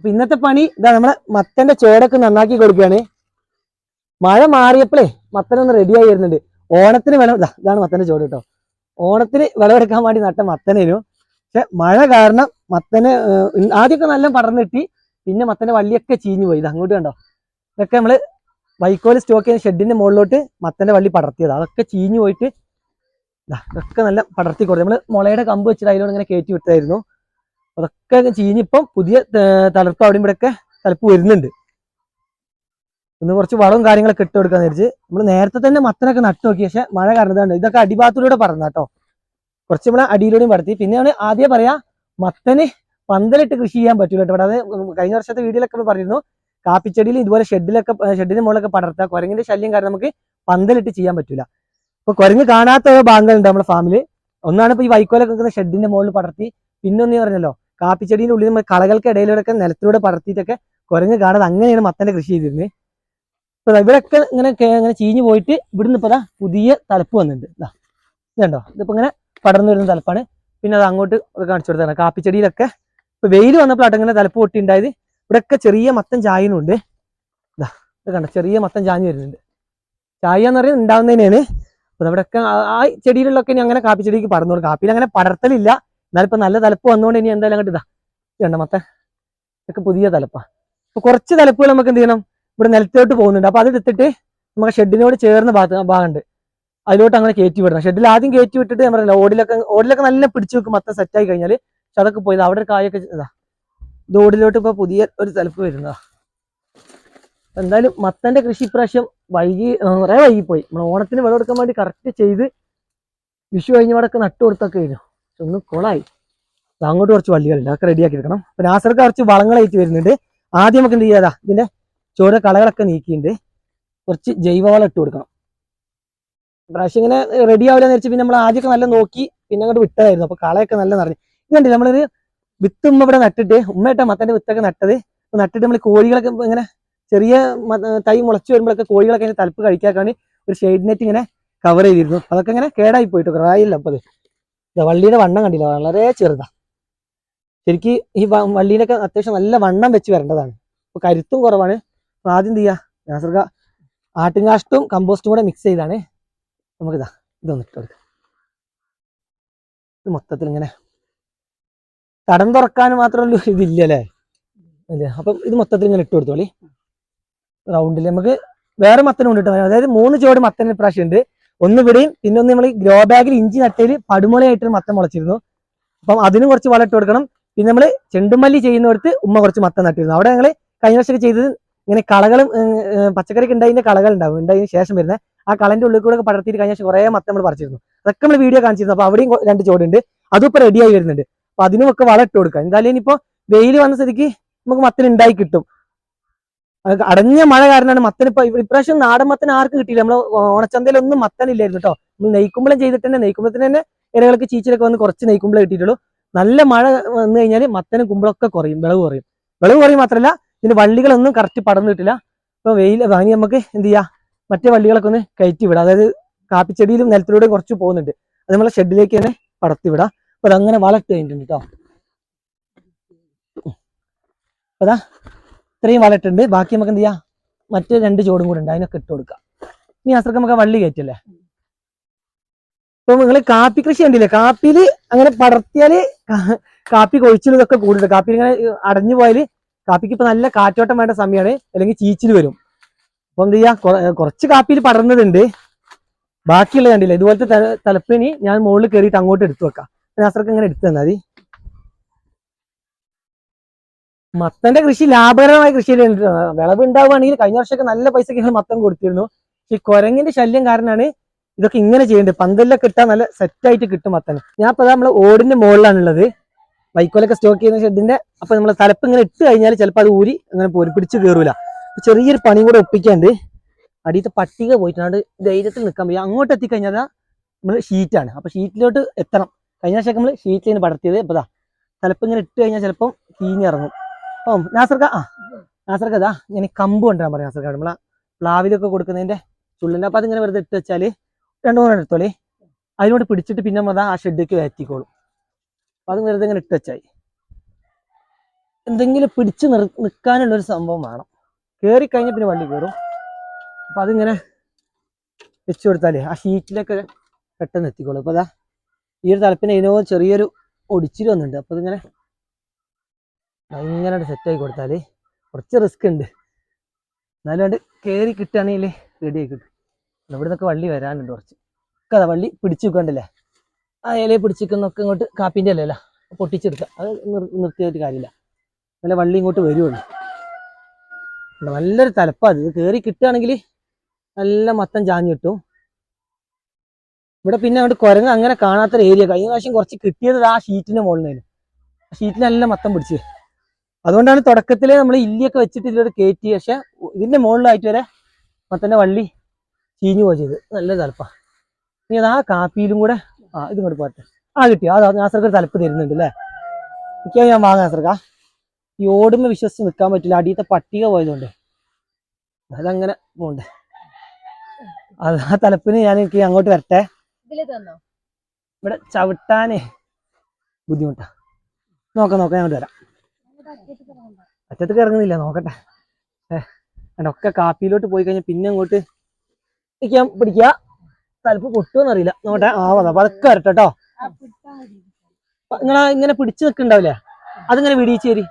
അപ്പൊ ഇന്നത്തെ പണി ഇതാ നമ്മളെ മത്തന്റെ ചോടൊക്കെ നന്നാക്കി കൊടുക്കുകയാണ്. മഴ മാറിയപ്പോഴേ മത്തനൊന്ന് റെഡിയായി വരുന്നുണ്ട്. ഓണത്തിന് ഇതാണ് മത്തന്റെ ചോട് കേട്ടോ. ഓണത്തിന് വിളവെടുക്കാൻ വേണ്ടി നട്ട മത്തനേനു. പക്ഷെ മഴ കാരണം മത്തന് ആദ്യമൊക്കെ നല്ല പടർന്നിട്ടി, പിന്നെ മത്തന്റെ വള്ളിയൊക്കെ ചീഞ്ഞു പോയി. ഇത് അങ്ങോട്ട് കണ്ടോ, ഇതൊക്കെ നമ്മള് വൈക്കോല് സ്റ്റോക്ക് ചെയ്യുന്ന ഷെഡിന്റെ മുകളിലോട്ട് മത്തന്റെ വള്ളി പടർത്തിയത്. അതൊക്കെ ചീഞ്ഞു പോയിട്ട് ഇതൊക്കെ നല്ല പടർത്തി കൊടുത്തു. നമ്മള് മുളയുടെ കമ്പ് വെച്ചിട്ട് അതിലോട് ഇങ്ങനെ കയറ്റി വിട്ടായിരുന്നു. അതൊക്കെ ചീഞ്ഞിപ്പം പുതിയ തലപ്പ് അവിടെ ഇവിടെ ഒക്കെ തലപ്പ് വരുന്നുണ്ട്. ഇന്ന് കുറച്ച് വളവും കാര്യങ്ങളൊക്കെ ഇട്ട് കൊടുക്കാന്ന് വിചാരിച്ച് നമ്മൾ നേരത്തെ തന്നെ മത്തനൊക്കെ നട്ടു നോക്കി. പക്ഷെ മഴ കാരണം ഇതൊക്കെ അടിഭാഗത്തിലൂടെ പടർന്ന കേട്ടോ. കുറച്ച് നമ്മളെ അടിയിലൂടെയും പടർത്തി. പിന്നെയാണ് ആദ്യം പറയാ, മത്തന് പന്തലിട്ട് കൃഷി ചെയ്യാൻ പറ്റൂല കേട്ടോ. അത് കഴിഞ്ഞ വർഷത്തെ വീഡിയോയിലൊക്കെ പറഞ്ഞിരുന്നു. കാപ്പിച്ചെടിയിൽ ഇതുപോലെ ഷെഡിന്റെ മുകളിലൊക്കെ പടർത്താം. കുരങ്ങിന്റെ ശല്യം കാരണം നമുക്ക് പന്തലിട്ട് ചെയ്യാൻ പറ്റൂല. ഇപ്പൊ കുരങ്ങ് കാണാത്ത ഭാഗങ്ങളുണ്ട് നമ്മുടെ ഫാമില്. ഒന്നാണ് ഇപ്പൊ ഈ വൈക്കോലൊക്കെ വെക്കുന്ന ഷെഡിന്റെ മുകളിൽ പടർത്തി. പിന്നൊന്നീ പറഞ്ഞല്ലോ, കാപ്പിച്ചെടിയുടെ ഉള്ളിൽ നമ്മൾ കളകൾക്ക് ഇടയിലൂടെ നിലത്തിലൂടെ പടർത്തിയിട്ടൊക്കെ കുരങ്ങ് കാണാതെ അങ്ങനെയാണ് മത്തന്റെ കൃഷി ചെയ്തിരുന്നത്. ഇപ്പൊ ഇവിടെയൊക്കെ ഇങ്ങനെ ചീഞ്ഞു പോയിട്ട് ഇവിടുന്ന് ഇപ്പൊ പുതിയ തലപ്പ് വന്നിട്ടുണ്ട്. ഇതുണ്ടോ, ഇതിപ്പോ ഇങ്ങനെ പടർന്നു വരുന്ന തലപ്പാണ്. പിന്നെ അത് അങ്ങോട്ട് കാണിച്ചു കൊടുത്താണ്. കാപ്പിച്ചെടിയിലൊക്കെ ഇപ്പൊ വെയിൽ വന്നപ്പോൾ ഇങ്ങനെ തലപ്പ് പൊട്ടി ഉണ്ടായത്. ഇവിടെയൊക്കെ ചെറിയ മത്തൻ ചായനുണ്ട്. ഇത് കണ്ടോ, ചെറിയ മത്തൻ ചാഞ്ഞ് വരുന്നുണ്ട്. ചായ എന്ന് പറയുന്നത് ഉണ്ടാവുന്നതിനാണ്. അപ്പൊ ഇവിടെയൊക്കെ ആ ചെടിയിലൊക്കെ ഇനി അങ്ങനെ കാപ്പിച്ചെടിക്ക് പടർന്നോളൂ. കാപ്പിയിൽ അങ്ങനെ പടർത്തലില്ല. എന്നാലിപ്പോ നല്ല തലപ്പ് വന്നുകൊണ്ട് ഇനി എന്തായാലും അങ്ങോട്ട് ഇതുണ്ട് മത്തൻ. ഇതൊക്കെ പുതിയ തലപ്പാ. അപ്പൊ കുറച്ച് തലപ്പുകൾ നമുക്ക് എന്ത് ചെയ്യണം, ഇവിടെ നിലത്തോട്ട് പോകുന്നുണ്ട്. അപ്പൊ അത് എടുത്തിട്ട് നമുക്ക് ഷെഡിനോട് ചേർന്ന ഭാഗമുണ്ട്, അതിലോട്ട് അങ്ങനെ കയറ്റി വിടണം. ഷെഡിൽ ആദ്യം കയറ്റി വിട്ടിട്ട് ഞാൻ പറയില്ല, ഓടിലൊക്കെ നല്ല പിടിച്ചു വെക്കും മൊത്തം സെറ്റായി കഴിഞ്ഞാൽ. പക്ഷെ അതൊക്കെ പോയത് അവിടെ കായൊക്കെ ഇത് ഓടിലോട്ട് ഇപ്പൊ പുതിയ ഒരു തലപ്പ് വരുന്നതാ. എന്തായാലും മത്തന്റെ കൃഷി ഇപ്രാവശ്യം കുറെ വൈകിപ്പോയി. നമ്മൾ ഓണത്തിന് വിളവെടുക്കാൻ വേണ്ടി കറക്റ്റ് ചെയ്ത് വിഷു കഴിഞ്ഞപാടൊക്കെ നട്ടു കൊടുത്തൊക്കെ കഴിഞ്ഞു. പക്ഷെ ഒന്ന് കൊളായി. അങ്ങോട്ട് കുറച്ച് വള്ളികളുണ്ട്, അതൊക്കെ റെഡിയാക്കി എടുക്കണം. അപ്പൊ നാസർക്ക് കുറച്ച് വളങ്ങളായിട്ട് വരുന്നുണ്ട്. ആദ്യം നമുക്ക് എന്ത് ചെയ്യാതാ, ഇതിന്റെ ചോര കളകളൊക്കെ നീക്കിയിട്ടുണ്ട്. കുറച്ച് ജൈവവളം ഇട്ട് കൊടുക്കണം. പ്രാവശ്യം ഇങ്ങനെ റെഡി ആവില്ലെന്ന് വെച്ചാൽ പിന്നെ നമ്മൾ ആദ്യമൊക്കെ നല്ല നോക്കി പിന്നെ അങ്ങോട്ട് വിട്ടതായിരുന്നു. അപ്പൊ കളയൊക്കെ നല്ല നിറഞ്ഞു. ഇതുണ്ട് നമ്മളൊരു വിത്ത് ഉമ്മ ഇവിടെ നട്ടിട്ട്, ഉമ്മയിട്ട മത്തന്റെ വിത്തൊക്കെ നട്ടിട്ട് നമ്മൾ കോഴികളൊക്കെ ഇങ്ങനെ ചെറിയ തൈ മുളച്ചു വരുമ്പോഴൊക്കെ കോഴികളൊക്കെ ഇങ്ങനെ തലപ്പ് കഴിക്കാൻ ഒരു ഷെയ്ഡ് നെറ്റ് ഇങ്ങനെ കവർ ചെയ്തിരുന്നു. അതൊക്കെ ഇങ്ങനെ കേടായി പോയിട്ട് കുറവായില്ല. അപ്പൊ വള്ളിയുടെ വണ്ണം കണ്ടില്ല, വളരെ ചെറുതാ. ശരിക്കും ഈ വള്ളീനൊക്കെ അത്യാവശ്യം നല്ല വണ്ണം വെച്ച് വരേണ്ടതാണ്. അപ്പൊ കരുത്തും കുറവാണ്. അപ്പൊ ആദ്യം എന്ത് ചെയ്യാ, നാസർക്ക ആട്ടുംകാഷ്ടവും കമ്പോസ്റ്റും കൂടെ മിക്സ് ചെയ്താണ് നമുക്കിതാ ഇതൊന്ന് ഇട്ട് കൊടുക്കാം. ഇത് മൊത്തത്തിൽ ഇങ്ങനെ തടം തുറക്കാൻ മാത്രമല്ല ഇതില്ലല്ലേ അല്ലേ. അപ്പം ഇത് മൊത്തത്തിൽ ഇങ്ങനെ ഇട്ട് കൊടുത്തോളി റൗണ്ടിൽ. നമുക്ക് വേറെ മത്തനും ഉണ്ട് കേട്ടോ. അതായത് 3 ചുവട് മത്തൻ ഇപ്രാവശ്യം ഉണ്ട്. ഒന്ന് ഇവിടെയും പിന്നെ ഒന്ന് നമ്മൾ ഗ്രോ ബാഗിൽ ഇഞ്ചി നട്ടയിൽ പടുമുളയായിട്ട് മത്തൻ മുളച്ചിരുന്നു. അപ്പം അതിനും കുറച്ച് വളം ഇട്ട് കൊടുക്കണം. പിന്നെ നമ്മൾ ചെണ്ടുമല്ലി ചെയ്യുന്നിടത്ത് ഉമ്മ കുറച്ച് മത്തൻ നട്ടിരുന്നു. അവിടെ ഞങ്ങൾ കഴിഞ്ഞ വർഷമൊക്കെ ചെയ്തത് ഇങ്ങനെ കളകളും പച്ചക്കറിക്ക് ഉണ്ടായതിന്റെ കളകൾ ഉണ്ടാവും, ഉണ്ടായതിന് ശേഷം വരുന്നത് ആ കളന്റെ ഉള്ളിൽ കൂടെ പടർത്തിയിട്ട് കഴിഞ്ഞ വർഷം കുറേ മത്തൻ നമ്മൾ പറിച്ചിരുന്നു. അതൊക്കെ നമ്മൾ വീഡിയോ കാണിച്ചിരുന്നു. അപ്പൊ അവിടെയും 2 ചോടുണ്ട്, അതും ഇപ്പൊ റെഡിയായി വരുന്നുണ്ട്. അപ്പൊ അതിനുമൊക്കെ വളം ഇട്ട് കൊടുക്കാം. എന്തായാലും ഇനിയിപ്പോ വെയിൽ വന്ന സ്ഥിതിക്ക് നമുക്ക് മത്തൻ ഉണ്ടായി കിട്ടും. അടഞ്ഞ മഴ കാരണമാണ് മത്തൻ ഇപ്രാവശ്യം നാടൻ മത്തൻ ആർക്കും കിട്ടിയില്ല. നമ്മൾ ഓണച്ചന്തയിലൊന്നും മത്തൻ ഇല്ലായിരുന്നു കേട്ടോ. നമ്മൾ നെയ്ക്കുമ്പളം ചെയ്തിട്ട് തന്നെ നെയ്ക്കുമ്പളത്തിന് തന്നെ ഇരകൾക്ക് ചീച്ചിലൊക്കെ വന്ന് കുറച്ച് നെയ്ക്കുമ്പളം കിട്ടിയിട്ടുള്ളൂ. നല്ല മഴ വന്നു കഴിഞ്ഞാൽ മത്തനും കുമ്പളൊക്കെ കുറയും, വിളവ് കുറയും മാത്രമല്ല ഇതിന്റെ വള്ളികളൊന്നും കറക്റ്റ് പടർന്നു കിട്ടില്ല. ഇപ്പൊ വെയിൽ വാങ്ങി നമുക്ക് എന്ത് ചെയ്യാം, മറ്റേ വള്ളികളൊക്കെ ഒന്ന് കയറ്റി വിടാം. അതായത് കാപ്പിച്ചെടിയിലും നിലത്തിലൂടെയും കുറച്ച് പോകുന്നുണ്ട്, അത് നമ്മളെ ഷെഡിലേക്ക് തന്നെ പടർത്തി വിടാം. അപ്പൊ അതങ്ങനെ വളർത്തി കഴിഞ്ഞിട്ടുണ്ട് കേട്ടോ. അതാ ഇത്രയും വളർട്ടുണ്ട്. ബാക്കി നമുക്ക് എന്ത് ചെയ്യാം, മറ്റേ 2 ചോടും കൂടെ ഉണ്ട്, അതിനൊക്കെ ഇട്ട് കൊടുക്കാം. ഇനി അസർക്ക് നമുക്ക് വള്ളി കയറ്റല്ലേ. ഇപ്പൊ നിങ്ങൾ കാപ്പി കൃഷി കണ്ടില്ലേ, കാപ്പിയില് അങ്ങനെ പടർത്തിയാല് കാപ്പി കൊഴിച്ചിലൊക്കെ കൂടുതൽ. കാപ്പി ഇങ്ങനെ അടഞ്ഞു പോയാല് കാപ്പിക്ക് ഇപ്പൊ നല്ല കാറ്റോട്ടം വേണ്ട സമയമാണ്, അല്ലെങ്കിൽ ചീച്ചിൽ വരും. അപ്പൊ എന്ത് ചെയ്യാ, കുറച്ച് കാപ്പിയിൽ പടർന്നതുണ്ട്. ബാക്കിയുള്ള കണ്ടില്ല ഇതുപോലത്തെ തലപ്പിനി ഞാൻ മുകളിൽ കയറിയിട്ട് അങ്ങോട്ട് എടുത്തു വെക്കാം. അസർക്ക് ഇങ്ങനെ എടുത്തു തന്നാൽ മതി. മത്തന്റെ കൃഷി ലാഭകരമായ കൃഷിയിൽ വിളവ് ഉണ്ടാവുകയാണെങ്കിൽ കഴിഞ്ഞ വർഷമൊക്കെ നല്ല പൈസക്ക് മത്തം കൊടുത്തിരുന്നു. പക്ഷെ കുരങ്ങിന്റെ ശല്യം കാരണമാണ് ഇതൊക്കെ ഇങ്ങനെ ചെയ്യേണ്ടത്. പന്തലിലൊക്കെ ഇട്ടാൽ നല്ല സെറ്റായിട്ട് കിട്ടും മത്തന്. ഞാൻ ഇപ്പൊ നമ്മൾ ഓടിന്റെ മുകളിലാണുള്ളത്, വൈക്കോലൊക്കെ സ്റ്റോക്ക് ചെയ്യുന്ന ഷെഡിന്റെ. അപ്പൊ നമ്മൾ തലപ്പ് ഇങ്ങനെ ഇട്ട് കഴിഞ്ഞാൽ ചിലപ്പോൾ അത് ഊരി അങ്ങനെ പോരും, പിടിച്ച് കയറൂല. ചെറിയൊരു പണിയും കൂടെ ഒപ്പിക്കാണ്ട്. അടിയത്തെ പട്ടിക പോയിട്ടാണ് ധൈര്യത്തിൽ നിൽക്കാൻ പറ്റും. അങ്ങോട്ട് എത്തിക്കഴിഞ്ഞാൽ നമ്മൾ ഷീറ്റാണ്, അപ്പൊ ഷീറ്റിലോട്ട് എത്തണം. കഴിഞ്ഞ വർഷം നമ്മൾ ഷീറ്റിൽ പടർത്തിയത്. ഇപ്പൊ തലപ്പ് ഇങ്ങനെ ഇട്ട് കഴിഞ്ഞാൽ ചിലപ്പം തീഞ്ഞിറങ്ങും. ഓ നാസർക്ക് ഇതാ ഞാൻ കമ്പ് കൊണ്ടുവരാൻ പറയാം. നാസർക്ക് നമ്മളെ പ്ലാവിലൊക്കെ കൊടുക്കുന്നതിന്റെ ചുള്ളിന്റെ. അപ്പൊ അതിങ്ങനെ വെറുതെ ഇട്ട് വെച്ചാല് 2-3 എടുത്തോളി, അതിനോട് പിടിച്ചിട്ട് പിന്നെ ആ ഷെഡിലേക്ക് കയറ്റിക്കോളും. അപ്പൊ അത് വെറുതെ ഇങ്ങനെ ഇട്ട് വെച്ചായി. എന്തെങ്കിലും പിടിച്ച് നിൽക്കാനുള്ളൊരു സംഭവം വേണം. കയറി കഴിഞ്ഞാൽ പിന്നെ വള്ളി കയറും. അപ്പം അതിങ്ങനെ വെച്ച് കൊടുത്താലേ ആ ഷീറ്റിലൊക്കെ പെട്ടെന്ന് എത്തിക്കോളും. അപ്പോൾ അതാ ഈ ഒരു തലപ്പിന് അതിനോ ചെറിയൊരു ഒടിച്ചിൽ വന്നിട്ടുണ്ട്. അപ്പോൾ ഇതിങ്ങനെ ഇങ്ങനെ സെറ്റാക്കി കൊടുത്താൽ കുറച്ച് റിസ്ക് ഉണ്ട്, എന്നാലും അത് കയറി കിട്ടുകയാണെങ്കിൽ റെഡി ആയി കിട്ടും. ഇവിടെ നിന്നൊക്കെ വള്ളി വരാനുണ്ട് കുറച്ച്. കഥ വള്ളി പിടിച്ചു വെക്കണ്ടല്ലേ, ആ ഇലയെ പിടിച്ചിരിക്കുന്നൊക്കെ ഇങ്ങോട്ട് കാപ്പിൻ്റെ ഇലയല്ല പൊട്ടിച്ചെടുക്കുക. അത് നിർത്തിയായിട്ട് കാര്യമില്ല, നല്ല വള്ളി ഇങ്ങോട്ട് വരുള്ളൂ. നല്ലൊരു തലപ്പാണ് ഇത്, കയറി കിട്ടുകയാണെങ്കിൽ നല്ല മത്തം ചാഞ്ഞ് കിട്ടും. ഇവിടെ പിന്നെ അവിടെ കുരങ്ങ് അങ്ങനെ കാണാത്തൊരു ഏരിയ. കഴിഞ്ഞ പ്രാവശ്യം കുറച്ച് കിട്ടിയത് ആ ഷീറ്റിൻ്റെ മുകളിൽ നിന്നായിരുന്നു. ആ ഷീറ്റിൽ നല്ല മത്തം പിടിച്ച്, അതുകൊണ്ടാണ് തുടക്കത്തിലേ നമ്മൾ ഇല്ലിയൊക്കെ വെച്ചിട്ട് ഇതിലൊരു കയറ്റി. പക്ഷെ ഇതിൻ്റെ മുകളിലായിട്ട് വരെ മത്തൻ്റെ വള്ളി ചീഞ്ഞു പോയി ചെയ്ത്. നല്ല തലപ്പാണ്. ഇനി അത് ആ കാപ്പിയിലും കൂടെ ഇതും കൂടെ പോട്ടെ. കിട്ടിയോ? നാസർക്ക് ഒരു തലപ്പ് തരുന്നുണ്ട് അല്ലേ? എനിക്ക് ഞാൻ വാങ്ങാം നാസർക്കാ. ഈ ഓടുമ്പോൾ വിശ്വസിച്ച് നിൽക്കാൻ പറ്റില്ല, അടിയത്തെ പട്ടിക പോയതുകൊണ്ട് അതങ്ങനെ പോണ്ടേ. അത് ആ തലപ്പിന് ഞാൻ എനിക്ക് അങ്ങോട്ട് വരട്ടെ. ഇവിടെ ചവിട്ടാനേ ബുദ്ധിമുട്ടാ. നോക്കാം ഞാൻ അങ്ങോട്ട് വരാം. അറ്റത്തേക്ക് ഇറങ്ങുന്നില്ല, നോക്കട്ടെ. ഒക്കെ കാപ്പിയിലോട്ട് പോയി കഴിഞ്ഞാൽ പിന്നെ അങ്ങോട്ട് നിൽക്കാൻ പിടിക്കുക. തലപ്പ് പൊട്ടുമെന്നറിയില്ല, നോട്ടെ. പതുക്കെ വരട്ടെ കേട്ടോ. നിങ്ങളാ ഇങ്ങനെ പിടിച്ചു നിൽക്കുന്നുണ്ടാവില്ലേ, അതിങ്ങനെ വിടിയിച്ച് തരി.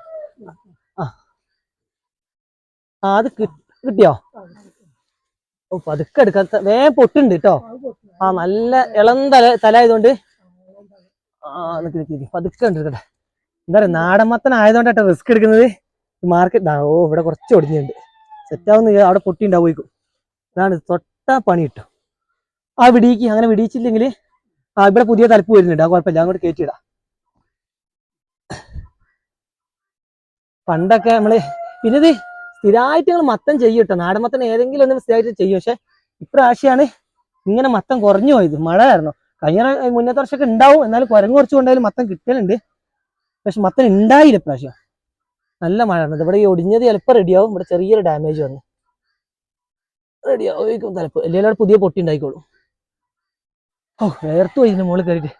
അത് കിട്ടിയോ? പതുക്കെ എടുക്കാത്ത വേഗം പൊട്ടുണ്ട് കേട്ടോ. നല്ല ഇളം തല ആയതുകൊണ്ട് പതുക്കെ എടുക്കട്ടെ. എന്താ പറയുക, നാടൻ മത്തൻ ആയതുകൊണ്ടാട്ടോ റിസ്ക് എടുക്കുന്നത്. മാർക്കറ്റ് ഇവിടെ കുറച്ച് ഒടിഞ്ഞുണ്ട്, സെറ്റാവുന്ന അവിടെ പൊട്ടി ഉണ്ടാവുമായിരിക്കും. ഇതാണ് തൊട്ടാ പണി കിട്ടും. വിടിയിക്ക്. അങ്ങനെ വിടിയിച്ചില്ലെങ്കിൽ ഇവിടെ പുതിയ തലപ്പ് വരുന്നുണ്ട്, കുഴപ്പമില്ല, അങ്ങോട്ട് കയറ്റിയിടാം. പണ്ടൊക്കെ നമ്മള് പിന്നെ ഇത് സ്ഥിരമായിട്ട് ഞങ്ങൾ മത്തം ചെയ്യും കേട്ടോ. നാടൻ മത്തൻ ഏതെങ്കിലും ഒന്നും സ്ഥിരമായിട്ട് ചെയ്യും. പക്ഷെ ഇപ്രാവശ്യമാണ് ഇങ്ങനെ മത്തം കുറഞ്ഞു പോയത്, മഴ കാരണം. മുന്നത്തെ വർഷമൊക്കെ ഉണ്ടാവും, എന്നാലും കുരങ്ങ് കുറച്ച് കൊണ്ടായാലും മത്തം കിട്ടലുണ്ട്. പക്ഷെ മത്തൻ ഉണ്ടായില്ല ഇപ്രാവശ്യം, നല്ല മഴ ആണ്. ഇവിടെ ഈ ഒടിഞ്ഞത് ചിലപ്പോൾ റെഡിയാവും. ഇവിടെ ചെറിയൊരു ഡാമേജ് വന്നു, റെഡിയാവും തലപ്പ്. എല്ലാവരും പുതിയ പൊട്ടി ഉണ്ടായിക്കോളും. വേർത്തു പോയി ഇതിന് മുകളിൽ കയറിയിട്ട്.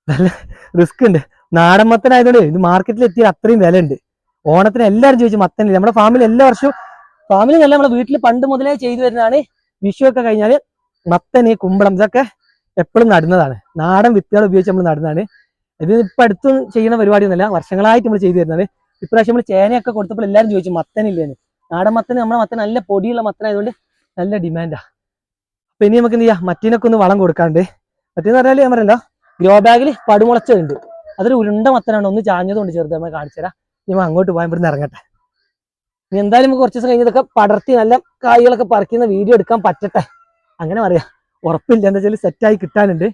നല്ല റിസ്ക് ഉണ്ട്. നാടൻ മത്തൻ ആയതുകൊണ്ട് ഇത് മാർക്കറ്റിൽ എത്തിയ അത്രയും വില ഉണ്ട്. ഓണത്തിന് എല്ലാവരും ചോദിച്ചു മത്തനില്ല. നമ്മുടെ ഫാമിലി എല്ലാ വർഷവും, ഫാമിലി നല്ല നമ്മുടെ വീട്ടിൽ പണ്ട് മുതലേ ചെയ്തു വരുന്നതാണ്. വിഷു ഒക്കെ കഴിഞ്ഞാൽ മത്തന്, കുമ്പളം ഇതൊക്കെ എപ്പോഴും നടുന്നതാണ്. നാടൻ വിത്തുകൾ ഉപയോഗിച്ച് നമ്മൾ നടുന്നതാണ്. ഇത് ഇപ്പം അടുത്തും ചെയ്യുന്ന പരിപാടിയൊന്നുമല്ല, വർഷങ്ങളായിട്ട് നമ്മൾ ചെയ്തു വരുന്നതാണ്. ഇപ്രാവശ്യം നമ്മൾ ചേനയൊക്കെ കൊടുത്തപ്പോൾ എല്ലാവരും ചോദിച്ചു മത്തനില്ലേന്ന്. നാടൻ മത്തന്, നമ്മുടെ മത്തൻ നല്ല പൊടിയുള്ള മത്തനായതുകൊണ്ട് നല്ല ഡിമാൻഡാണ്. അപ്പം ഇനി നമുക്ക് എന്ത് ചെയ്യാം, മറ്റേനൊക്കെ ഒന്ന് വളം കൊടുക്കാണ്ട്. മറ്റേന്ന് പറഞ്ഞാൽ ഞാൻ പറയല്ലോ, ഗ്രോ ബാഗിൽ പടുമുളച്ചുണ്ട്. അതൊരു ഉരുണ്ട മത്തനാണ്, ഒന്ന് ചാഞ്ഞതുകൊണ്ട് ചെറുത് നമ്മൾ കാണിച്ചു തരാം. നമ്മൾ അങ്ങോട്ട് പോകാൻ ഇവിടുന്ന് ഇറങ്ങട്ടെ. ഇനി എന്തായാലും നമുക്ക് കുറച്ച് ദിവസം കഴിഞ്ഞതൊക്കെ പടർത്തി നല്ല കായ്കളൊക്കെ പറിക്കുന്ന വീഡിയോ എടുക്കാൻ പറ്റട്ടെ, അങ്ങനെ പറയാം. ഉറപ്പില്ല, എന്താ വെച്ചാൽ സെറ്റായി കിട്ടാനുണ്ട്.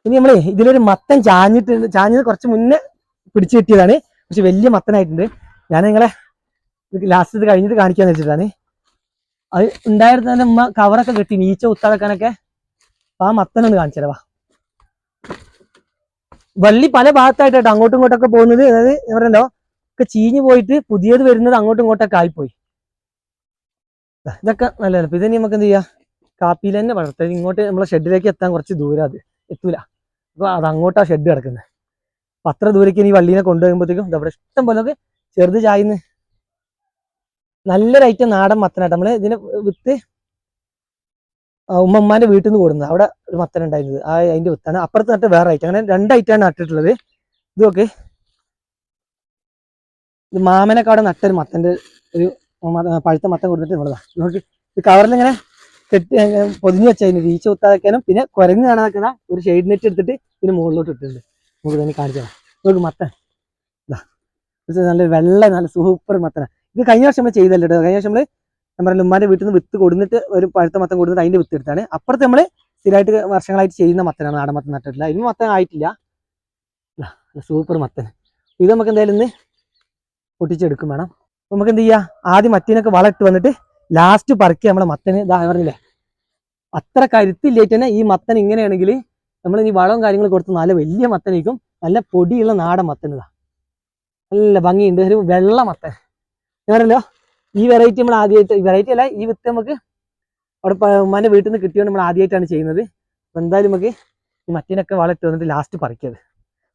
ഇനി നമ്മളെ ഇതിലൊരു മത്തൻ ചാഞ്ഞത് കുറച്ച് മുന്നേ പിടിച്ചു കിട്ടിയതാണ്. പക്ഷെ വലിയ മത്തനായിട്ടുണ്ട്. ഞാൻ നിങ്ങളെ ലാസ്റ്റ് ഇത് കഴിഞ്ഞിട്ട് കാണിക്കാന്ന് വെച്ചിട്ടാണ്. അത് ഉണ്ടായിരുന്ന ഉമ്മ കവറൊക്കെ കെട്ടി നീച്ച കുത്താതെക്കാനൊക്കെ. ആ മത്തനൊന്ന് കാണിച്ചു തരാം. വള്ളി പല ഭാഗത്തായിട്ടോ അങ്ങോട്ടും ഇങ്ങോട്ടൊക്കെ പോകുന്നത്. അതായത് ഞാൻ പറയല്ലോ, ഒക്കെ ചീഞ്ഞു പോയിട്ട് പുതിയത് വരുന്നത് അങ്ങോട്ടും ഇങ്ങോട്ടൊക്കെ ആയിപ്പോയി. ഇതൊക്കെ നല്ല ചിലപ്പോൾ ഇതിന് നമുക്ക് എന്ത് ചെയ്യാം, കാപ്പിയിൽ തന്നെ വളർത്തുക. ഇങ്ങോട്ട് നമ്മളെ ഷെഡിലേക്ക് എത്താൻ കുറച്ച് ദൂരം, അത് എത്തൂല. അപ്പോൾ അത് അങ്ങോട്ടാ ഷെഡ് കിടക്കുന്നത്. അപ്പം അത്ര ദൂരേക്ക് ഈ വള്ളീനെ കൊണ്ടുപോകുമ്പോഴത്തേക്കും ഇവിടെ ഇഷ്ടം പോലെ ചെറുത് ചായന്ന് നല്ലൊരു ഐറ്റം നാടൻ മത്തനായിട്ട്. നമ്മൾ ഇതിന് വിത്ത് ഉമ്മമാന്റെ വീട്ടിൽ നിന്ന് കൊടുക്കുന്നത്. അവിടെ ഒരു മത്തൻ ഉണ്ടായിരുന്നത്, അതിന്റെ വിത്താണ്. അപ്പുറത്ത് നട്ട് വേറെ ഐറ്റം. അങ്ങനെ 2 ഐറ്റമാണ് നട്ടിട്ടുള്ളത്. ഇതൊക്കെ ഇത് മാമനൊക്കെ അവിടെ നട്ടൊരു മത്തന്റെ ഒരു പഴുത്ത മത്തം കൊടുത്തിട്ട് നമ്മളതാ നോക്കി. ഇത് കവറിലിങ്ങനെ കെട്ടി പൊതിഞ്ഞ് വെച്ചതിന് വീഴ്ച കുത്താതെക്കാനും പിന്നെ കുരങ്ങ് കാണാതെക്കുന്ന ഒരു ഷെയ്ഡ് നെറ്റ് എടുത്തിട്ട് ഇതിന് മുകളിലോട്ട് ഇട്ടിട്ടുണ്ട്. നമുക്ക് തന്നെ കാണിച്ചാൽ നോക്ക് മത്തൻ ഇതാ, നല്ല വെള്ള നല്ല സൂപ്പർ മത്തന. ഇത് കഴിഞ്ഞ വർഷം നമ്മൾ ചെയ്തല്ലോ കേട്ടോ. കഴിഞ്ഞ വർഷം നമ്മൾ നമ്മുടെ ഉമ്മാന്റെ വീട്ടിൽ നിന്ന് വിത്ത് കൊടുത്തിട്ട് ഒരു പഴുത്ത മത്തം കൊടുത്തിട്ട് അതിന്റെ വിത്ത് എടുത്താണ്. അപ്പുറത്ത് നമ്മൾ സ്ഥിരമായിട്ട് വർഷങ്ങളായിട്ട് ചെയ്യുന്ന മത്തനാണ്, നാടൻ മത്തൻ നട്ടിട്ടില്ല. ഇതിന് മത്തൻ ആയിട്ടില്ല. സൂപ്പർ മത്തൻ. ഇത് നമുക്ക് എന്തായാലും ഇന്ന് പൊട്ടിച്ചെടുക്കും വേണം. നമുക്ക് എന്ത് ചെയ്യാം, ആദ്യം മത്തീനൊക്കെ വളമിട്ട് വന്നിട്ട് ലാസ്റ്റ് പറിക്കുക നമ്മളെ മത്തന്. ഇതാ പറഞ്ഞില്ലേ, അത്ര കരുത്തില്ലേറ്റ് തന്നെ ഈ മത്തൻ ഇങ്ങനെയാണെങ്കിൽ നമ്മൾ ഈ വളവും കാര്യങ്ങളും കൊടുത്ത് നല്ല വലിയ മത്തനേക്കും. നല്ല പൊടിയുള്ള നാടൻ മത്തൻ. ഇതാ നല്ല ഭംഗിയുണ്ട്, ഒരു വെള്ള മത്തൻ. ഞാനല്ലോ ഈ വെറൈറ്റി നമ്മൾ ആദ്യമായിട്ട്, വെറൈറ്റി അല്ല, ഈ വിത്ത് നമുക്ക് അവിടെ ഉമ്മാന്റെ വീട്ടിൽ നിന്ന് കിട്ടിയോണ്ട് നമ്മൾ ആദ്യമായിട്ടാണ് ചെയ്യുന്നത്. അപ്പം എന്തായാലും നമുക്ക് ഈ മത്തീനൊക്കെ വളമിട്ട് വന്നിട്ട് ലാസ്റ്റ് പറിക്കത്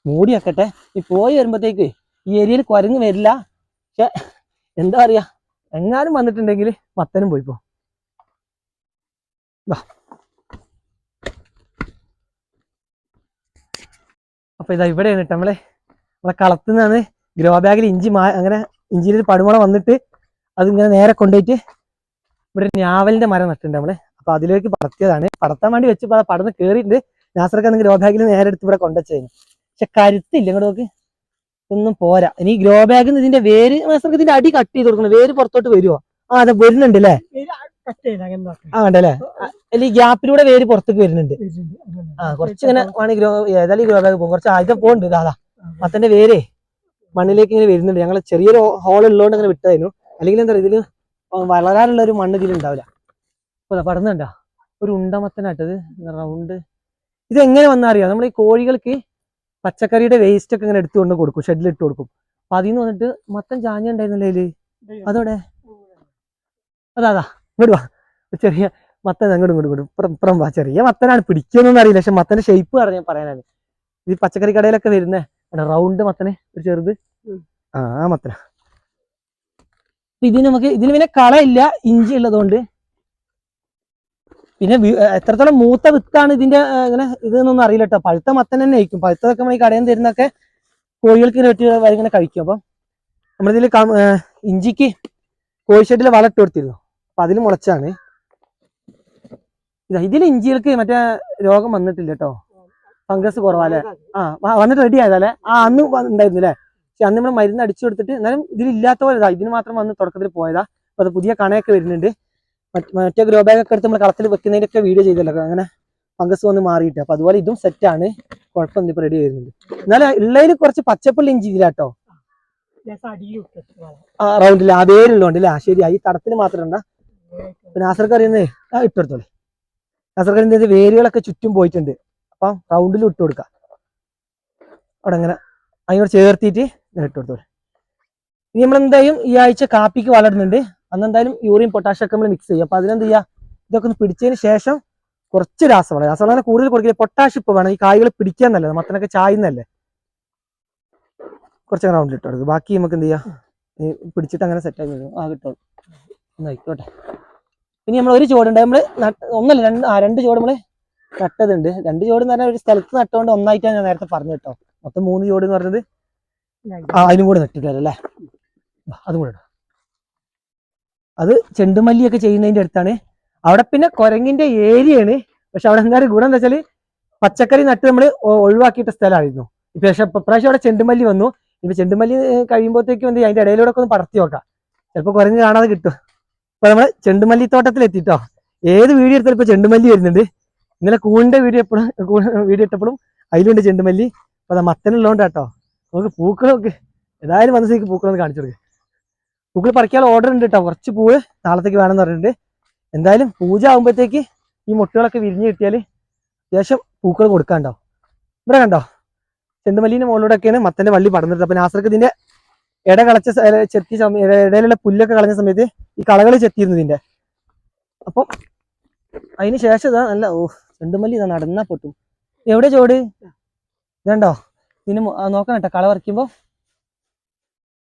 മൂടി വെക്കട്ടെ. ഈ പോയി വരുമ്പോഴത്തേക്ക് ഈ ഏരിയയിൽ കുരങ്ങ് വരില്ല, പക്ഷെ എന്താ പറയാ, എങ്ങാനും വന്നിട്ടുണ്ടെങ്കിൽ മത്തനും പോയിപ്പോ. അപ്പൊ ഇതാ ഇവിടെയാണ് കേട്ടോ നമ്മളെ കളത്തിൽ നിന്നാണ് ഗ്രോ ബാഗിൽ അങ്ങനെ ഇഞ്ചിയിൽ പടുമുള വന്നിട്ട് അതിങ്ങനെ നേരെ കൊണ്ടുപോയിട്ട് ഇവിടെ ഒരു ഞാവലിന്റെ മരം നട്ടിട്ടുണ്ട് നമ്മള്. അപ്പൊ അതിലേക്ക് പടർത്തിയതാണ്, പടർത്താൻ വേണ്ടി വെച്ച് പടർന്ന് കയറിയിട്ടുണ്ട്. നാസർക്ക് ഗ്രോ ബാഗിൽ നേരെ എടുത്ത് ഇവിടെ കൊണ്ടുവച്ചതിന്. പക്ഷെ കരുത്തില്ല, ഇങ്ങോട്ട് നോക്ക്, ഒന്നും പോരാ. ഇനി ഗ്രോ ബാഗിൽ നിന്ന് ഇതിന്റെ വേര് നാസർക്ക് ഇതിന്റെ അടി കട്ട് ചെയ്ത് കൊടുക്കണം, വേര് പുറത്തോട്ട് വരുമോ? അതെ വരുന്നുണ്ട് അല്ലേ? ഉണ്ടല്ലേ? അല്ല ഈ ഗ്യാപ്പിലൂടെ വേര് പുറത്തേക്ക് വരുന്നുണ്ട്. കുറച്ച് ഇങ്ങനെ വേണമെങ്കിൽ ഏതായാലും ഗ്രോ ബാഗ് പോകും, കുറച്ച് ആദ്യം പോകുന്നുണ്ട്. ഇതാ മത്തന്റെ വേരേ മണ്ണിലേക്ക് ഇങ്ങനെ വരുന്നുണ്ട്. ഞങ്ങൾ ചെറിയൊരു ഹോൾ ഉള്ളതുകൊണ്ട് അങ്ങനെ വിട്ടതായിരുന്നു. അല്ലെങ്കിൽ എന്താ പറയുക, ഇതിന് വളരാനുള്ള ഒരു മണ്ണ് ഇതിലുണ്ടാവില്ല. അപ്പൊ പടന്നുണ്ടോ ഒരു ഉണ്ടമത്തനായിട്ടത് റൗണ്ട്. ഇത് എങ്ങനെ വന്നറിയോ, നമ്മൾ ഈ കോഴികൾക്ക് പച്ചക്കറിയുടെ വേസ്റ്റ് ഒക്കെ ഇങ്ങനെ എടുത്തുകൊണ്ട് കൊടുക്കും, ഷെഡിൽ ഇട്ട് കൊടുക്കും. അപ്പൊ അതിൽ നിന്ന് വന്നിട്ട് മത്തൻ ചാഞ്ഞുണ്ടായിരുന്നല്ലേ ഇതില്, അതോടെ അതാ ഇങ്ങോട്ട് വാ. ചെറിയ മത്തൻ അങ്ങോട്ടും ഇങ്ങോട്ടും ഇപ്പുറം വാ. ചെറിയ മത്തനാണ്, പിടിക്കുമെന്നൊന്നും അറിയില്ല, പക്ഷെ മത്തന്റെ ഷേപ്പ് പറഞ്ഞ പറയാനാണ്. ഇത് പച്ചക്കറി കടയിലൊക്കെ വരുന്നേ റൗണ്ട് മത്തന്, ഒരു ചെറുത് ആ മത്തന. ഇതിന് പിന്നെ കളയില്ല, ഇഞ്ചി ഉള്ളതുകൊണ്ട്. പിന്നെ എത്രത്തോളം മൂത്ത വിത്താണ് ഇതിന്റെ ഇങ്ങനെ ഇതെന്നൊന്നും അറിയില്ല കേട്ടോ. പഴുത്ത മത്തൻ തന്നെ ആയിരിക്കും. പഴുത്തതൊക്കെ നമ്മൾ ഈ കടയിൽ നിന്ന് തരുന്നൊക്കെ കോഴികൾക്ക് വെട്ടി ഇങ്ങനെ കഴിക്കും. അപ്പം നമ്മളിതിൽ ഇഞ്ചിക്ക് കോഴിഷെഡിൽ വളം ഇട്ട് കൊടുത്തിരുന്നു, അപ്പൊ അതിൽ മുളച്ചാണ്. ഇതിൽ ഇഞ്ചികൾക്ക് മറ്റേ രോഗം വന്നിട്ടില്ല കേട്ടോ, ഫംഗസ് കുറവാല്ലേ. വന്നിട്ട് റെഡി ആയതല്ലേ? അന്ന് ഉണ്ടായിരുന്നു അല്ലേ? പക്ഷെ അന്ന് നമ്മൾ മരുന്ന് അടിച്ചു കൊടുത്തിട്ട്, എന്നാലും ഇതിലില്ലാത്ത പോലെ ഇതിന് മാത്രം വന്ന് തുടക്കത്തിൽ പോയതാ. അപ്പൊ അത് പുതിയ കണയൊക്കെ വരുന്നുണ്ട്. മറ്റേ ഗ്രോ ബാഗ് ഒക്കെ എടുത്ത് നമ്മൾ കളത്തിൽ വെക്കുന്നതിനൊക്കെ വീഡിയോ ചെയ്തല്ലോ, അങ്ങനെ ഫംഗസ് വന്ന് മാറിയിട്ട്. അപ്പൊ അതുപോലെ ഇതും സെറ്റാണ്, കുഴപ്പമൊന്നും ഇപ്പൊ റെഡി വരുന്നുണ്ട്. എന്നാലും ഉള്ളതിൽ കുറച്ച് പച്ചപ്പുള്ള ഇഞ്ചി ഇതിലാട്ടോ, റൗണ്ടിൽ ആ വേരുള്ളതുകൊണ്ട് അല്ലേ? ശരി, ഈ തടത്തിന് മാത്രം ഉണ്ടാ. പിന്നെ നാസർക്ക് അറിയുന്നേ ഇട്ടെടുത്തോളെ. നാസർക്ക് അറിയുന്നത് വേരുകളൊക്കെ ചുറ്റും പോയിട്ടുണ്ട്, അപ്പം റൗണ്ടിൽ ഇട്ട് കൊടുക്കാം. അവിടെ അങ്ങനെ അതിനോട് ചേർത്തിട്ട് ഇങ്ങനെ ഇട്ട് കൊടുത്തോളെ. ഇനി നമ്മളെന്തായാലും ഈ ആഴ്ച കാപ്പിക്ക് വളരുന്നുണ്ട്, അന്ന് എന്തായാലും യൂറിൻ പൊട്ടാഷ്യം ഒക്കെ നമ്മൾ മിക്സ് ചെയ്യും. അപ്പൊ അതിനെന്ത് ചെയ്യുക, ഇതൊക്കെ ഒന്ന് പിടിച്ചതിന് ശേഷം കുറച്ച് രാസവളം കൂടുതൽ കൊടുക്കില്ല. പൊട്ടാഷ്യം ഇപ്പൊ വേണം, ഈ കായ്കൾ പിടിക്കാൻ നല്ലത്, മത്തനൊക്കെ ചായുന്നല്ലേ. കുറച്ച് റൗണ്ടിൽ ഇട്ട് കൊടുക്കും. ബാക്കി നമുക്ക് എന്ത് ചെയ്യാം, പിടിച്ചിട്ട് അങ്ങനെ സെറ്റ് ആയി വരും. കിട്ടോളൂ, ആയിക്കോട്ടെ. ഇനി നമ്മൾ ഒരു ചോടുണ്ട്, നമ്മള് ഒന്നല്ല രണ്ട് ചോട് നമ്മള് നട്ടതുണ്ട്. 2 ചോട് എന്ന് പറഞ്ഞാൽ ഒരു സ്ഥലത്ത് നട്ടുകൊണ്ട് ഒന്നായിട്ടാണ് ഞാൻ നേരത്തെ പറഞ്ഞു കേട്ടോ. മൊത്തം 3 ചോട് എന്ന് പറഞ്ഞത് അതിനും കൂടെ നട്ടിട്ടല്ലേ? അതും കൂടെ. അത് ചെണ്ടുമല്ലിയൊക്കെ ചെയ്യുന്നതിന്റെ അടുത്താണ്. അവിടെ പിന്നെ കുരങ്ങിന്റെ ഏരിയയാണ്. പക്ഷെ അവിടെ എന്തായാലും ഗുണം എന്താ വെച്ചാല് പച്ചക്കറി നട്ട് നമ്മൾ ഒഴിവാക്കിയിട്ട സ്ഥലമായിരുന്നു. പക്ഷെ ഇപ്രാവശ്യം അവിടെ ചെണ്ടുമല്ലി വന്നു. ഇപ്പൊ ചെണ്ടുമല്ലി കഴിയുമ്പോഴത്തേക്കും എന്ത് അതിന്റെ ഇടയിലൂടെ ഒക്കെ ഒന്ന് പടർത്തി നോക്കാം, ചിലപ്പോൾ കുരങ്ങ് കാണാതെ കിട്ടും. ഇപ്പൊ നമ്മള് ചെണ്ടുമല്ലി തോട്ടത്തിൽ എത്തിട്ടോ. ഏത് വീഡിയോ എടുത്താലും ഇപ്പൊ ചെണ്ടുമല്ലി വരുന്നുണ്ട്. ഇന്നലെ കൂണിന്റെ വീഡിയോ ഇട്ടപ്പോഴും അതിലുണ്ട് ചെണ്ടുമല്ലി. അപ്പൊ അത് മത്തനുള്ളതുകൊണ്ട് കേട്ടോ. നമുക്ക് പൂക്കളൊക്കെ ഏതായാലും വന്ന സ്ഥിതിക്ക് പൂക്കളൊന്ന് കാണിച്ചു കൊടുക്കുക. പൂക്കൾ പറിക്കാൻ ഓർഡർ ഉണ്ട് കേട്ടോ, കുറച്ച് പൂവ് നാളത്തേക്ക് വേണമെന്ന് പറഞ്ഞിട്ടുണ്ട്. എന്തായാലും പൂജ ആകുമ്പോഴത്തേക്ക് ഈ മുട്ടുകളൊക്കെ വിരിഞ്ഞ് കിട്ടിയാൽ അത്യാവശ്യം പൂക്കൾ കൊടുക്കാണ്ടോ. ഇവിടെ കണ്ടോ, ചെണ്ടുമല്ലിന്റെ മുകളിലൂടെയൊക്കെയാണ് മത്തന്റെ വള്ളി പടർന്നിട്ട്. അപ്പൊ നാസർക്ക് ഇതിന്റെ ഇട കളച്ച ചെത്തി ഇടയിലുള്ള പുല്ലൊക്കെ കളഞ്ഞ സമയത്ത് ഈ കളകൾ ചെത്തിയിരുന്നു ഇതിന്റെ. അപ്പം അതിന് ശേഷം ഇതാ നല്ല ചെണ്ടുമല്ലി ഇതാ നടന്നാ പൊട്ടും. എവിടെ ചോട് ഇതുണ്ടോ, ഇതിന് നോക്കണം കേട്ടോ. കള പറിക്കുമ്പോ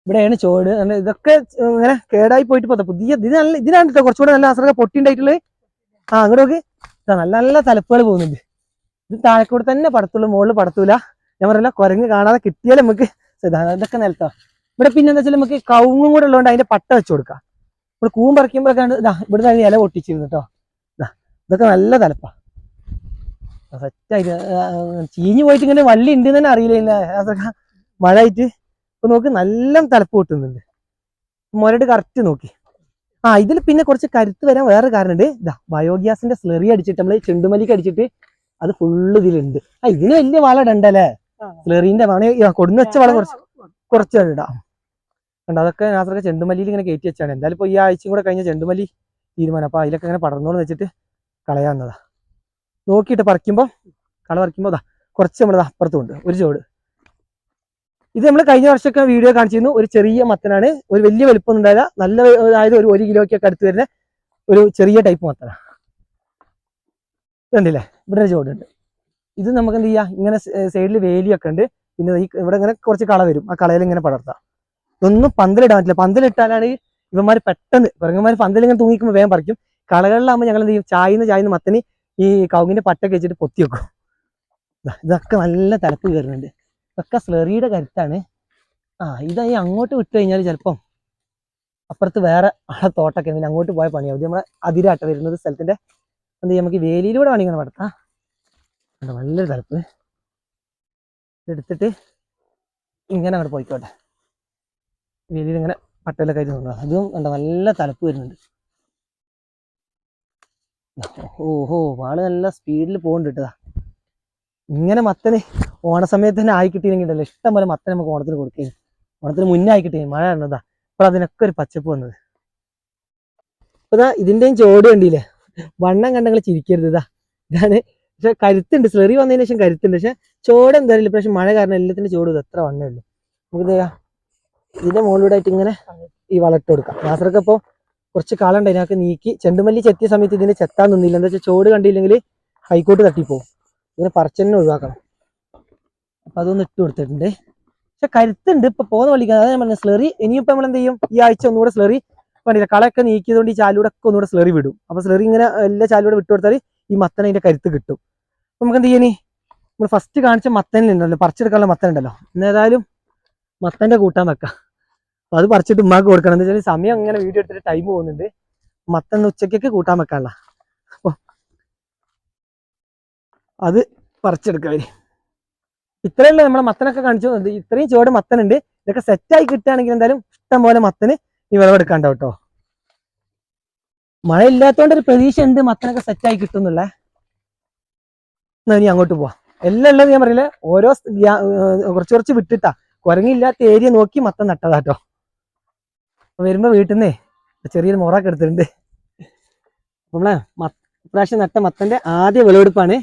ഇവിടെയാണ് ചോട്. ഇതൊക്കെ ഇങ്ങനെ കേടായി പോയിട്ട് പോകാം. പുതിയ ഇതിനാണ് കേട്ടോ കുറച്ചുകൂടെ നല്ല നാസർക്ക് പൊട്ടിണ്ടായിട്ടുള്ളത്. അങ്ങോട്ട് നോക്ക്, നല്ല നല്ല തലപ്പുകൾ പോകുന്നുണ്ട്. ഇത് താഴെക്കൂടെ തന്നെ പടത്തുള്ളൂ, മുകളിൽ പടത്തൂല. ഞാൻ പറഞ്ഞില്ല, കുരങ്ങ് കാണാതെ കിട്ടിയാലും നമുക്ക് ഇതൊക്കെ നിലത്താ. ഇവിടെ പിന്നെ എന്താ വെച്ചാൽ നമുക്ക് കവുങ്ങും കൂടെ ഉള്ളതുകൊണ്ട് അതിന്റെ പട്ട വെച്ച് കൊടുക്കാം. നമ്മൾ കൂമ്പ് പറിക്കുമ്പോഴൊക്കെ ഇവിടുന്ന് അതിന് ഇല പൊട്ടിച്ചിരുന്നു കേട്ടോ. ഇതൊക്കെ നല്ല തലപ്പാ, സെറ്റായിട്ട് ചീഞ്ഞു പോയിട്ട് ഇങ്ങനെ വള്ളി ഉണ്ട് തന്നെ അറിയില്ല. അതൊക്കെ മഴ ആയിട്ട് ഇപ്പൊ നോക്ക് നല്ല തലപ്പ് പൊട്ടുന്നുണ്ട്. മുരട് കറക്റ്റ് നോക്കി. ഇതിൽ പിന്നെ കുറച്ച് കരുത്ത് വരാൻ വേറെ കാരണമുണ്ട്. ബയോഗ്യാസിന്റെ സ്ലറി അടിച്ചിട്ട് നമ്മള് ചെണ്ടുമല്ലിക്ക് അടിച്ചിട്ട് അത് ഫുള്ള് ഇതിലുണ്ട്. ഇതിന് വലിയ വളം ഇടണ്ടല്ലേ, സ്ലറിന്റെ കൊടുന്ന് വെച്ച വളം കുറച്ച് ഇടാം. കണ്ടോ, അതൊക്കെ നാസർക്ക് ചെണ്ടുമല്ലിയിൽ ഇങ്ങനെ കയറ്റി വെച്ചാണ്. എന്തായാലും ഇപ്പൊ ഈ ആഴ്ചയും കൂടെ കഴിഞ്ഞ ചെണ്ടുമല്ലി തീരുമാനം. അപ്പൊ അതിലൊക്കെ ഇങ്ങനെ പടർന്നോന്ന് വെച്ചിട്ട് കളയാവുന്നതാ. നോക്കിയിട്ട് പറിക്കുമ്പോ കള പറിക്കുമ്പോ കുറച്ച് നമ്മളത് അപ്പുറത്തുണ്ട് ഒരു ചോട്. ഇത് നമ്മൾ കഴിഞ്ഞ വർഷമൊക്കെ വീഡിയോ കാണിച്ചിരുന്നു. ഒരു ചെറിയ മത്തനാണ്, ഒരു വലിയ വലുപ്പമൊന്നും ഉണ്ടായില്ല. നല്ല അതായത് ഒരു 1 കിലോയ്ക്കൊക്കെ അടുത്ത് വരുന്ന ഒരു ചെറിയ ടൈപ്പ് മത്തന. കണ്ടില്ലേ, ഇവിടെ ഒരു ചോടുണ്ട്. ഇത് നമുക്ക് എന്ത് ചെയ്യാം, ഇങ്ങനെ സൈഡിൽ വേലിയൊക്കെ ഉണ്ട്. പിന്നെ ഇവിടെ ഇങ്ങനെ കുറച്ച് കള വരും, ആ കളയിൽ ഇങ്ങനെ പടർത്താം. ഇതൊന്നും പന്തലിടാൻ പറ്റില്ല. പന്തലിട്ടാലാണ് ഇവന്മാർ പെട്ടെന്ന് കുരങ്ങന്മാർ പന്തലിങ്ങനെ തൂങ്ങിക്കുമ്പോൾ വേഗം പറിക്കും. കളകളിലാകുമ്പോൾ ഞങ്ങൾ എന്ത് ചെയ്യും, ചായന്ന് മത്തന് ഈ കവുങ്ങിന്റെ പട്ടൊക്കെ വെച്ചിട്ട് പൊത്തി വെക്കും. ഇതൊക്കെ നല്ല തലപ്പ് കയറുന്നുണ്ട്. ഇതൊക്കെ സ്ലറിയുടെ കരുത്താണ്. ഇതായി അങ്ങോട്ട് വിട്ട് കഴിഞ്ഞാൽ ചിലപ്പം അപ്പുറത്ത് വേറെ തോട്ടൊക്കെ ഉണ്ടെങ്കിൽ അങ്ങോട്ട് പോയ പണിയാവും. നമ്മളെ അതിരാട്ട വരുന്നത് സ്ഥലത്തിന്റെ എന്ത് ചെയ്യും, നമുക്ക് വേലിയിലൂടെ വേണമെങ്കിൽ ഇങ്ങനെ നടത്താം. നല്ലൊരു തലപ്പ് എടുത്തിട്ട് ഇങ്ങനെ അങ്ങോട്ട് പോയിക്കോട്ടെ. വേലിയിൽ ഇങ്ങനെ പട്ടയിലൊക്കെ ആയിട്ട് നോക്കുക. അതും കണ്ട നല്ല തലപ്പ് വരുന്നുണ്ട്. ഓഹോ, വാള് നല്ല സ്പീഡിൽ പോകുന്നുണ്ട് കേട്ടതാ. ഇങ്ങനെ മത്തന് ഓണസമയത്ത് തന്നെ ആയി കിട്ടിയില്ലെങ്കിലല്ലോ ഇഷ്ടം പോലെ മത്തൻ നമുക്ക് ഓണത്തിന് കൊടുക്കുകയും, ഓണത്തിന് മുന്നേ ആയി കിട്ടിയ മഴ എന്നതാ അപ്പോൾ അതിനൊക്കെ ഒരു പച്ചപ്പ് വന്നത്. അപ്പോൾ ഇതാ ഇതിൻ്റെയും ചോട് കണ്ടില്ലേ, വണ്ണം കണ്ടങ്ങൾ ചിരിക്കരുത്. ഇതാണ്. പക്ഷെ കരുത്തുണ്ട്, സ്ലെറി വന്നതിന് ശേഷം കരുത്തുണ്ട്. പക്ഷെ ചോട് എന്തായാലും ഇപ്രാവശ്യം മഴ കാരണം എല്ലാത്തിൻ്റെ ചോട് എത്ര വണ്ണേ ഉള്ളൂ. നമുക്ക് ഇതിൻ്റെ മുകളിലൂടെ ആയിട്ട് ഇങ്ങനെ ഈ വളട്ട് കൊടുക്കാം. നാസറൊക്കെ ഇപ്പോൾ കുറച്ച് കാലം ഉണ്ട് അതിനകത്ത് നീക്കി. ചെണ്ടുമല്ലി ചെത്തിയ സമയത്ത് ഇതിനെ ചെത്താൻ നിന്നില്ല. എന്താ വെച്ചാൽ ചോട് കണ്ടില്ലെങ്കിൽ കൈക്കോട്ട് തട്ടിപ്പോവും. ഇതിനെ പറിച്ചെന്നെ ഒഴിവാക്കണം. അപ്പം അതൊന്ന് ഇട്ട് കൊടുത്തിട്ടുണ്ട്. പക്ഷെ കരുത്തുണ്ട്. ഇപ്പൊ പോകുന്ന വള്ളിക്കാൻ അതാ ഞാൻ പറഞ്ഞ സ്ലെറി. ഇനിയിപ്പോൾ നമ്മൾ എന്ത് ചെയ്യും, ഈ ആഴ്ച ഒന്നുകൂടെ സ്ലെറി വേണ്ടില്ല, കളയൊക്കെ നീക്കിയതുകൊണ്ട് ഈ ചാലൂടെ ഒക്കെ ഒന്നുകൂടെ സ്ലെറി വിടും. അപ്പൊ സ്ലെറി ഇങ്ങനെ എല്ലാ ചാലൂടെ വിട്ടു കൊടുത്താൽ ഈ മത്തൻ അതിന്റെ കരുത്ത് കിട്ടും. അപ്പൊ നമുക്ക് എന്ത് ചെയ്യണേ, നമ്മൾ ഫസ്റ്റ് കാണിച്ച മത്തനുണ്ടല്ലോ, പറിച്ചെടുക്കാനുള്ള മത്തൻ ഉണ്ടല്ലോ, ഏതായാലും മത്തന്റെ കൂട്ടാൻ വെക്കാം. അപ്പൊ അത് പറിച്ചിട്ട് ഉമ്മാക്ക് കൊടുക്കണം. എന്താ വെച്ചാൽ സമയം അങ്ങനെ വീഡിയോ എടുത്തിട്ട് ടൈം പോകുന്നുണ്ട്. മത്തൻ ഉച്ചക്കൊക്കെ കൂട്ടാൻ വെക്കാനുള്ള. അപ്പൊ അത് പറിച്ചെടുക്കാം. ഇത്രയല്ല നമ്മളെ മത്തനൊക്കെ കാണിച്ചു. ഇത്രയും ചുവട് മത്തനുണ്ട്. ഇതൊക്കെ സെറ്റായി കിട്ടുകയാണെങ്കിൽ എന്തായാലും ഇഷ്ടം പോലെ മത്തന് ഈ വിളവെടുക്കാണ്ടാവും കേട്ടോ. മഴ ഇല്ലാത്തതുകൊണ്ട് ഒരു പ്രതീക്ഷ ഉണ്ട് മത്തനൊക്കെ സെറ്റായി കിട്ടുന്നുള്ള. ഇനി അങ്ങോട്ട് പോവാം. എല്ലാം ഉള്ളത് ഞാൻ പറയില്ല, ഓരോ കുറച്ച് വിട്ടിട്ടാ കുരങ്ങില്ലാത്ത ഏരിയ നോക്കി മത്തൻ നട്ടതാട്ടോ. വരുമ്പോ വീട്ടിൽ നിന്നേ ചെറിയൊരു മുറൊക്കെ എടുത്തിട്ടുണ്ട്. നമ്മളെ ഇപ്രാവശ്യം നട്ട മത്തന്റെ ആദ്യ വിളവെടുപ്പാണ്.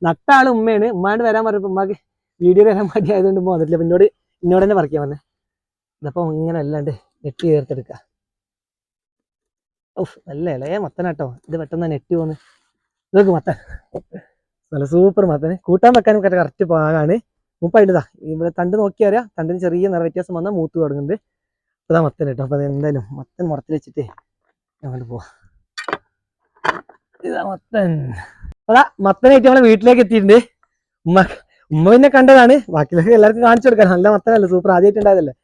നട്ട ആള് ഉമ്മയാണ്. ഉമ്മാണ്ട് വരാൻ പറഞ്ഞപ്പോ ഉമ്മാക്ക് വീഡിയോ വരാൻ മതി ആയതുകൊണ്ട് വന്നിട്ടില്ല. അപ്പൊ എന്നോട് തന്നെ പറിക്കാൻ പറഞ്ഞത്. ഇതപ്പോ ഇങ്ങനെ അല്ലാണ്ട് നെറ്റ് ചേർത്തെടുക്ക. നല്ല ഇളയ മത്തനാട്ടോ. ഇത് പെട്ടെന്ന് നെറ്റ് പോന്ന്. ഇതൊക്കെ മത്തൻ നല്ല സൂപ്പർ മത്തന്. കൂട്ടാൻ വെക്കാനും കറക്റ്റ് പാകാണ്. മൂപ്പായിട്ടതാ ഇവിടെ തണ്ട് നോക്കിയാൽ അറിയാം. തണ്ടിന് ചെറിയ നിറ വ്യത്യാസം വന്നാൽ മൂത്ത് തുടങ്ങുന്നുണ്ട്. ഇതാ മത്തൻ കേട്ടോ. അപ്പൊ അത് എന്തായാലും മത്തൻ മുറത്തിൽ വെച്ചിട്ടേ അങ്ങോട്ട് പോവാ. ഇതാ മത്തൻ. അതാ മത്തനായിട്ട് നമ്മളെ വീട്ടിലേക്ക് എത്തിയിട്ടുണ്ട്. ഉമ്മ പിന്നെ കണ്ടതാണ്. ബാക്കിയൊക്കെ എല്ലാവർക്കും കാണിച്ചു കൊടുക്കാൻ. നല്ല മത്തനല്ലേ, സൂപ്പർ, ആദ്യമായിട്ട് ഉണ്ടായതല്ലേ.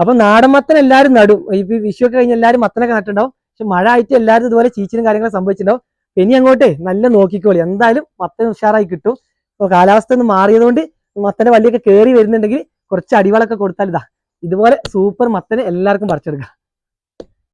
അപ്പൊ നാടൻ മത്തൻ എല്ലാവരും നടും. ഈ വിഷു ഒക്കെ കഴിഞ്ഞ് എല്ലാവരും മത്തനൊക്കെ നട്ടുണ്ടാവും. പക്ഷെ മഴ ആയിട്ട് എല്ലാവരും ഇതുപോലെ ചീച്ചിനും കാര്യങ്ങളും സംഭവിച്ചിട്ടുണ്ടാവും. ഇനി അങ്ങോട്ടേ നല്ല നോക്കിക്കോളി, എന്തായാലും മത്തൻ ഉഷാറായി കിട്ടും. ഇപ്പൊ കാലാവസ്ഥ ഒന്ന് മാറിയതുകൊണ്ട് മത്തന്റെ വള്ളിയൊക്കെ കയറി വരുന്നുണ്ടെങ്കിൽ കുറച്ച് അടിവളൊക്കെ കൊടുത്താൽ ഇതുപോലെ സൂപ്പർ മത്തന് എല്ലാവർക്കും പറിച്ചെടുക്കാം.